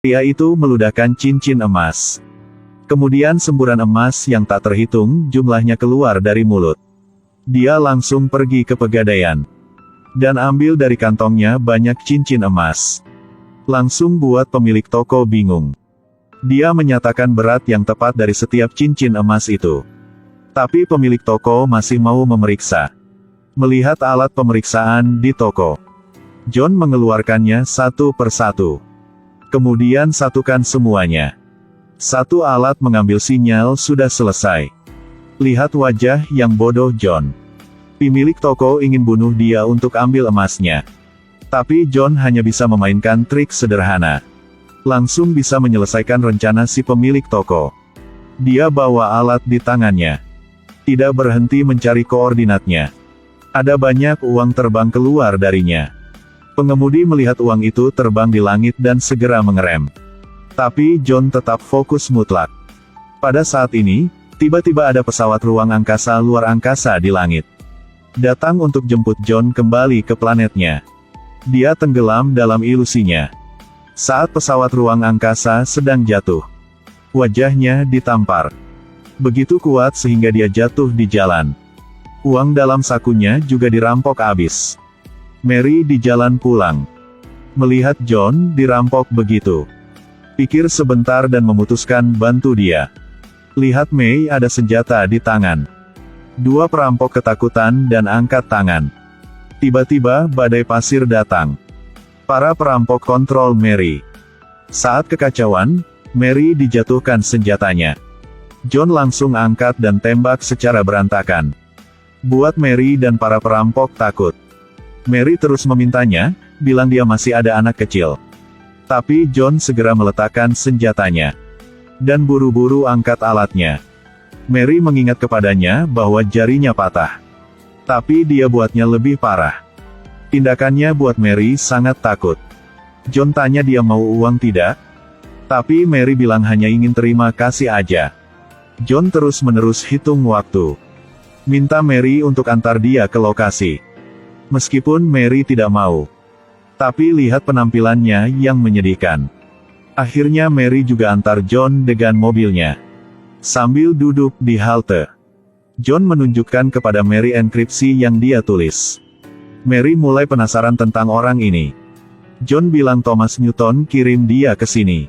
Pria itu meludahkan cincin emas. Kemudian semburan emas yang tak terhitung jumlahnya keluar dari mulut. Dia langsung pergi ke pegadaian. Dan ambil dari kantongnya banyak cincin emas. Langsung buat pemilik toko bingung. Dia menyatakan berat yang tepat dari setiap cincin emas itu. Tapi pemilik toko masih mau memeriksa. Melihat alat pemeriksaan di toko, John mengeluarkannya satu persatu. Kemudian satukan semuanya. Satu alat mengambil sinyal sudah selesai. Lihat wajah yang bodoh John. Pemilik toko ingin bunuh dia untuk ambil emasnya. Tapi John hanya bisa memainkan trik sederhana. Langsung bisa menyelesaikan rencana si pemilik toko. Dia bawa alat di tangannya. Tidak berhenti mencari koordinatnya. Ada banyak uang terbang keluar darinya. Pengemudi melihat uang itu terbang di langit dan segera mengerem. Tapi John tetap fokus mutlak. Pada saat ini, tiba-tiba ada pesawat ruang angkasa luar angkasa di langit. Datang untuk jemput John kembali ke planetnya. Dia tenggelam dalam ilusinya. Saat pesawat ruang angkasa sedang jatuh, wajahnya ditampar. Begitu kuat sehingga dia jatuh di jalan. Uang dalam sakunya juga dirampok habis. Mary di jalan pulang. Melihat John dirampok begitu, pikir sebentar dan memutuskan bantu dia. Lihat May ada senjata di tangan. Dua perampok ketakutan dan angkat tangan. Tiba-tiba badai pasir datang. Para perampok kontrol Mary. Saat kekacauan, Mary dijatuhkan senjatanya. John langsung angkat dan tembak secara berantakan. Buat Mary dan para perampok takut. Mary terus memintanya, bilang dia masih ada anak kecil. Tapi John segera meletakkan senjatanya. Dan buru-buru angkat alatnya. Mary mengingat kepadanya bahwa jarinya patah. Tapi dia buatnya lebih parah. Tindakannya buat Mary sangat takut. John tanya dia mau uang tidak? Tapi Mary bilang hanya ingin terima kasih aja. John terus-menerus hitung waktu. Minta Mary untuk antar dia ke lokasi. Meskipun Mary tidak mau. Tapi lihat penampilannya yang menyedihkan. Akhirnya Mary juga antar John dengan mobilnya. Sambil duduk di halte, John menunjukkan kepada Mary enkripsi yang dia tulis. Mary mulai penasaran tentang orang ini. John bilang Thomas Newton kirim dia ke sini.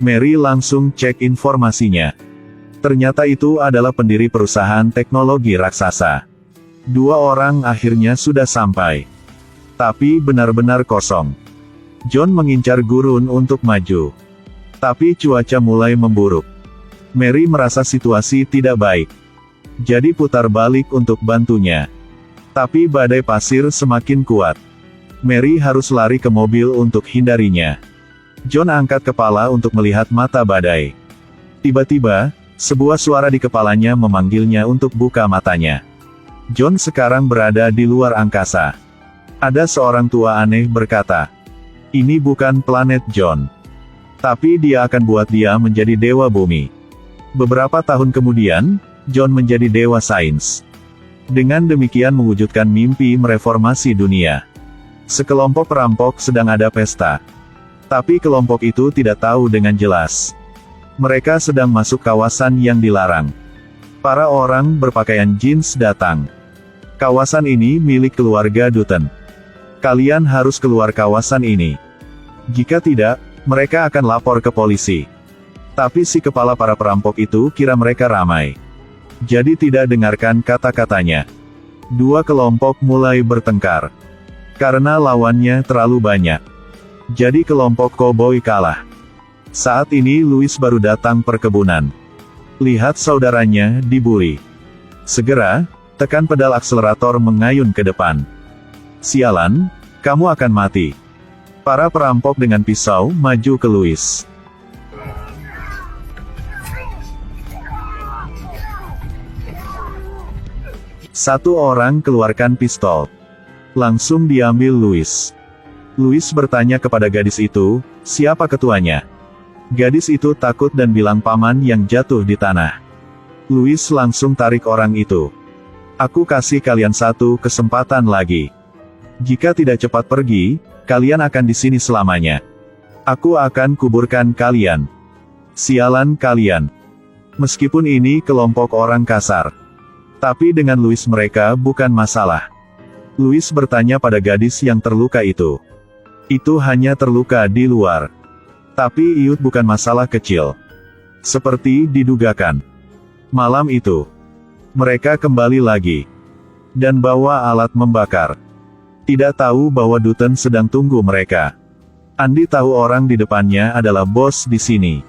Mary langsung cek informasinya. Ternyata itu adalah pendiri perusahaan teknologi raksasa. Dua orang akhirnya sudah sampai. Tapi benar-benar kosong. John mengincar gurun untuk maju. Tapi cuaca mulai memburuk. Mary merasa situasi tidak baik. Jadi putar balik untuk bantunya. Tapi badai pasir semakin kuat. Mary harus lari ke mobil untuk hindarinya. John angkat kepala untuk melihat mata badai. Tiba-tiba, sebuah suara di kepalanya memanggilnya untuk buka matanya. John sekarang berada di luar angkasa. Ada seorang tua aneh berkata, "Ini bukan planet John. Tapi dia akan buat dia menjadi dewa bumi." Beberapa tahun kemudian, John menjadi dewa sains. Dengan demikian mewujudkan mimpi mereformasi dunia. Sekelompok perampok sedang ada pesta. Tapi kelompok itu tidak tahu dengan jelas. Mereka sedang masuk kawasan yang dilarang. Para orang berpakaian jeans datang. Kawasan ini milik keluarga Dutton. Kalian harus keluar kawasan ini. Jika tidak, mereka akan lapor ke polisi. Tapi si kepala para perampok itu kira mereka ramai. Jadi tidak dengarkan kata-katanya. Dua kelompok mulai bertengkar. Karena lawannya terlalu banyak. Jadi kelompok koboi kalah. Saat ini Louis baru datang perkebunan. Lihat saudaranya dibully. Segera, tekan pedal akselerator mengayun ke depan. Sialan, kamu akan mati. Para perampok dengan pisau maju ke Louis. Satu orang keluarkan pistol. Langsung diambil Louis. Louis bertanya kepada gadis itu, siapa ketuanya? Gadis itu takut dan bilang paman yang jatuh di tanah. Louis langsung tarik orang itu. Aku kasih kalian satu kesempatan lagi. Jika tidak cepat pergi, kalian akan di sini selamanya. Aku akan kuburkan kalian. Sialan kalian. Meskipun ini kelompok orang kasar. Tapi dengan Louis mereka bukan masalah. Louis bertanya pada gadis yang terluka itu. Itu hanya terluka di luar. Tapi iut bukan masalah kecil. Seperti didugakan. Malam itu, mereka kembali lagi. Dan bawa alat membakar. Tidak tahu bahwa Dutton sedang tunggu mereka. Andi tahu orang di depannya adalah bos di sini.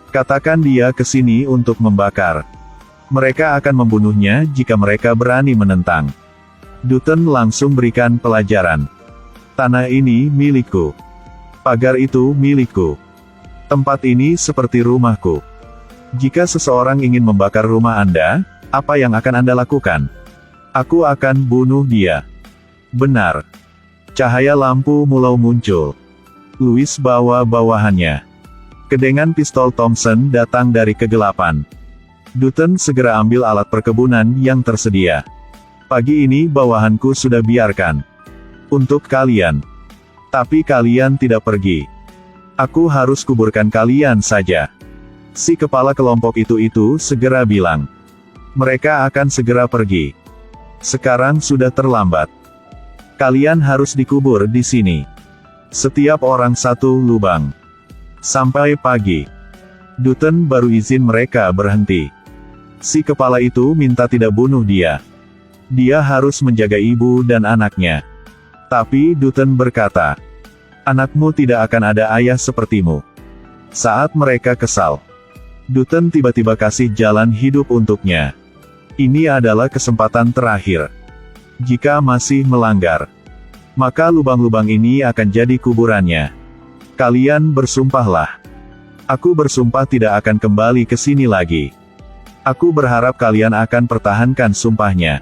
Katakan dia ke sini untuk membakar. Mereka akan membunuhnya jika mereka berani menentang. Dutton langsung berikan pelajaran. Tanah ini milikku. Pagar itu milikku. Tempat ini seperti rumahku. Jika seseorang ingin membakar rumah Anda, apa yang akan Anda lakukan? Aku akan bunuh dia. Benar. Cahaya lampu mulai muncul. Louis bawa bawahannya. Kedengan pistol Thompson datang dari kegelapan. Dutton segera ambil alat perkebunan yang tersedia. Pagi ini bawahanku sudah biarkan. Untuk kalian. Tapi kalian tidak pergi. Aku harus kuburkan kalian saja. Si kepala kelompok itu segera bilang. Mereka akan segera pergi. Sekarang sudah terlambat. Kalian harus dikubur di sini. Setiap orang satu lubang. Sampai pagi. Dutton baru izin mereka berhenti. Si kepala itu minta tidak bunuh dia. Dia harus menjaga ibu dan anaknya. Tapi Dutton berkata, anakmu tidak akan ada ayah sepertimu. Saat mereka kesal, Dutton tiba-tiba kasih jalan hidup untuknya. Ini adalah kesempatan terakhir. Jika masih melanggar, maka lubang-lubang ini akan jadi kuburannya. Kalian bersumpahlah. Aku bersumpah tidak akan kembali ke sini lagi. Aku berharap kalian akan pertahankan sumpahnya.